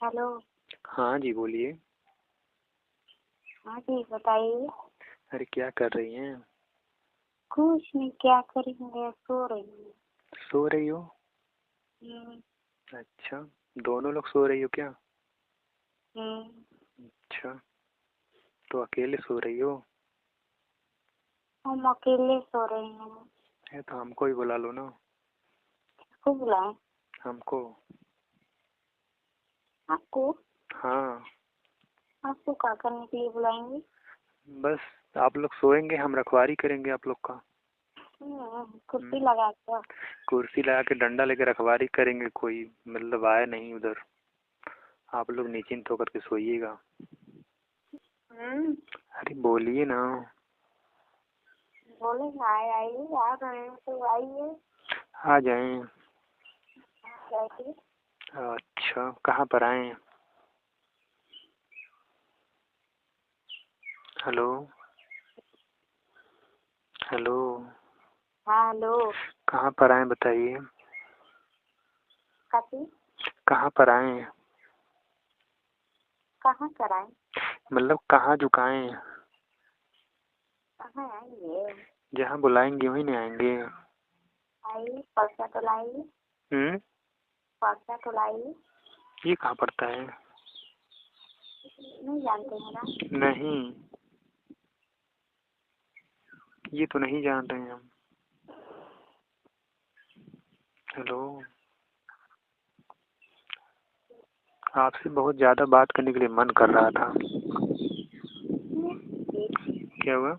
Hello. हाँ जी, बोलिए। हाँ जी, बताइए। अरे क्या कर रही हैं? कुछ नहीं, क्या करेंगे, सो रही हूँ। सो रही हो? हम्म। अच्छा, दोनों लोग सो रही हो क्या? हम्म। अच्छा, तो अकेले सो रही हो? हम अकेले सो रहे हैं। है तो हमको ही बुला लो ना। किसको बुलाएं? हमको। आपको? हाँ। आपको क्या करने के लिए बुलाएंगे? बस आप लोग सोएंगे, हम रखवारी करेंगे आप लोग का। कुर्सी लगा कर। कुर्सी लगा के डंडा लेकर रखवारी करेंगे, कोई मतलब आए नहीं उधर। आप लोग निश्चिंत होकर के सोइएगा। अरे बोलिए ना। बोले आए, आइए, आ रहे हैं तो आइए। आ जाएं। कैसे? अच्छा, कहाँ पर आए? हेलो। हेलो। हाँ, हेलो। कहाँ पर आए बताइए। काफी। कहाँ पर आए? कहाँ कराएं? मतलब कहाँ झुकाएं? कहाँ आएंगे? जहाँ बुलाएंगे वहीं नहीं आएंगे। आइए, पर्चा तो लाइए। पर्चा तो लाइए। ये कहाँ पड़ता है? नहीं जानते हैं ना? नहीं, ये तो नहीं जान रहे हैं हम। हेलो। आपसे बहुत ज़्यादा बात करने के लिए मन कर रहा था। क्या हुआ?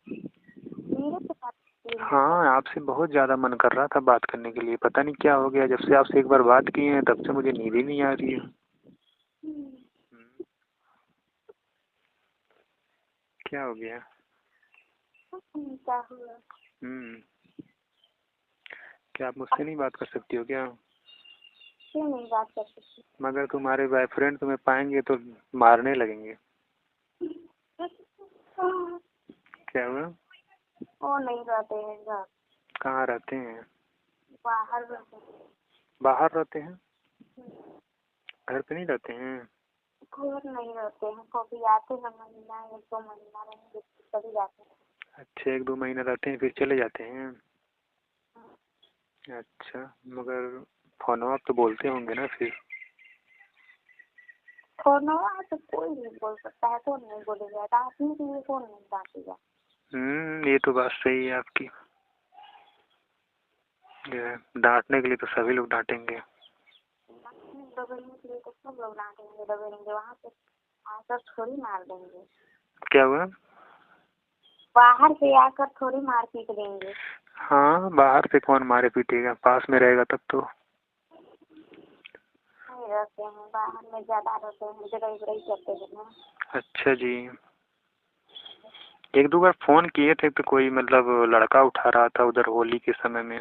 मेरे से बात कीजिए। हाँ, आपसे बहुत ज़्यादा मन कर रहा था बात करने के लिए, पता नहीं क्या हो गया। जब से आपसे एक बार बात की है तब से मुझे नींद ही नहीं आ रही है। क्या हो गया? क्या हुआ? क्या आप मुझसे नहीं बात कर सकती हो क्या? क्यों नहीं बात कर सकती? मगर तुम्हारे बॉयफ्रेंड तुम्हें पाएंगे तो मारने लगेंगे। क्या हुआ? वो नहीं रहते हैं घर। कहाँ रहते हैं? बाहर रहते हैं। बाहर रहते हैं? घर पे नहीं रहते हैं? घर नहीं रहते हैं, कभी आते हैं, महीना 1-2 महीना रहेंगे तभी जाते हैं। अच्छा, 1-2 महीना रहते हैं फिर चले जाते हैं। अच्छा, मगर फोनवा तो बोलते होंगे ना फिर? फोनवा तो कोई नहीं बोल सकता है, कौन नहीं बोलेगा? डांटने के लिए कौन नहीं डांटेगा? ये तो बात सही है आपकी। ये डांटने के लिए तो सभी लोग डांटेंगे। दबेड़ने के लिए तो सब लोग डांटेंगे दबेड़ेंगे, वहाँ से आकर थोड़ी मार देंगे। क्या हुआ? बाहर से आकर थोड़ी मार पीट देंगे। हाँ, बाहर से कौन मारे पीटेगा, पास में रहेगा तब तो। नहीं रहते हैं बाहर में, ज्यादा रहते हैं, जगह करते हैं ना। अच्छा जी। 1-2 बार फोन किए थे तो कोई मतलब लड़का उठा रहा था उधर होली के समय में।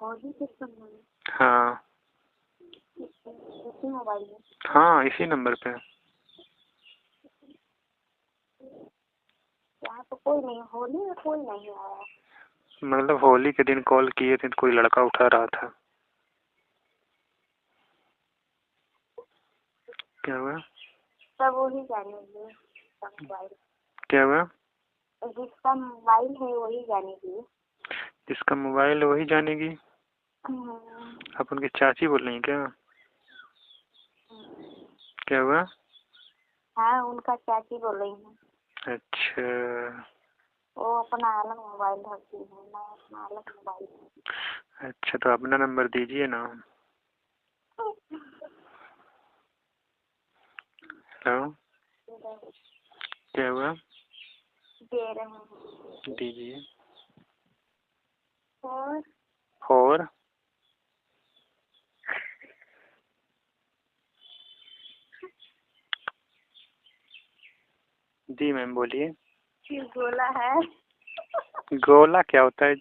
होली के समय? हाँ। इसी मोबाइल में? हाँ, इसी नंबर पे। यहाँ तो कोई नहीं, होली में कोई नहीं आया। मतलब होली के दिन कॉल किए थे तो कोई लड़का उठा रहा था। क्या हुआ? सब वही जानेगी जिसका मोबाइल। क्या हुआ? जिसका मोबाइल है वही जानेगी। जिसका मोबाइल वही जानेगी। आप उनकी चाची बोल रही हैं क्या? क्या हुआ? हाँ, उनका चाची बोल रही हूँ। अच्छा। वो अपना अलग मोबाइल रखती है, मैं अपना अलग मोबाइल। अच्छा, तो अपना नंबर दीजिए ना। हेलो। क्या हुआ? दे रहे हैं। दीजिए। और और जी मैम बोलिए। गोला है। गोला क्या होता है?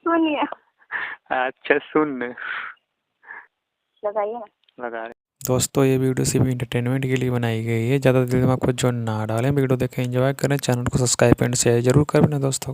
सुनिए। अच्छा, सुन। लगाइए ना। लगा रहे। दोस्तों, ये वीडियो सिर्फ इंटरटेनमेंट के लिए बनाई गई है, ज़्यादा दिल में खुद जो ना डालें। वीडियो देखें, एंजॉय करें, चैनल को सब्सक्राइब एंड शेयर जरूर करें अपने दोस्तों को।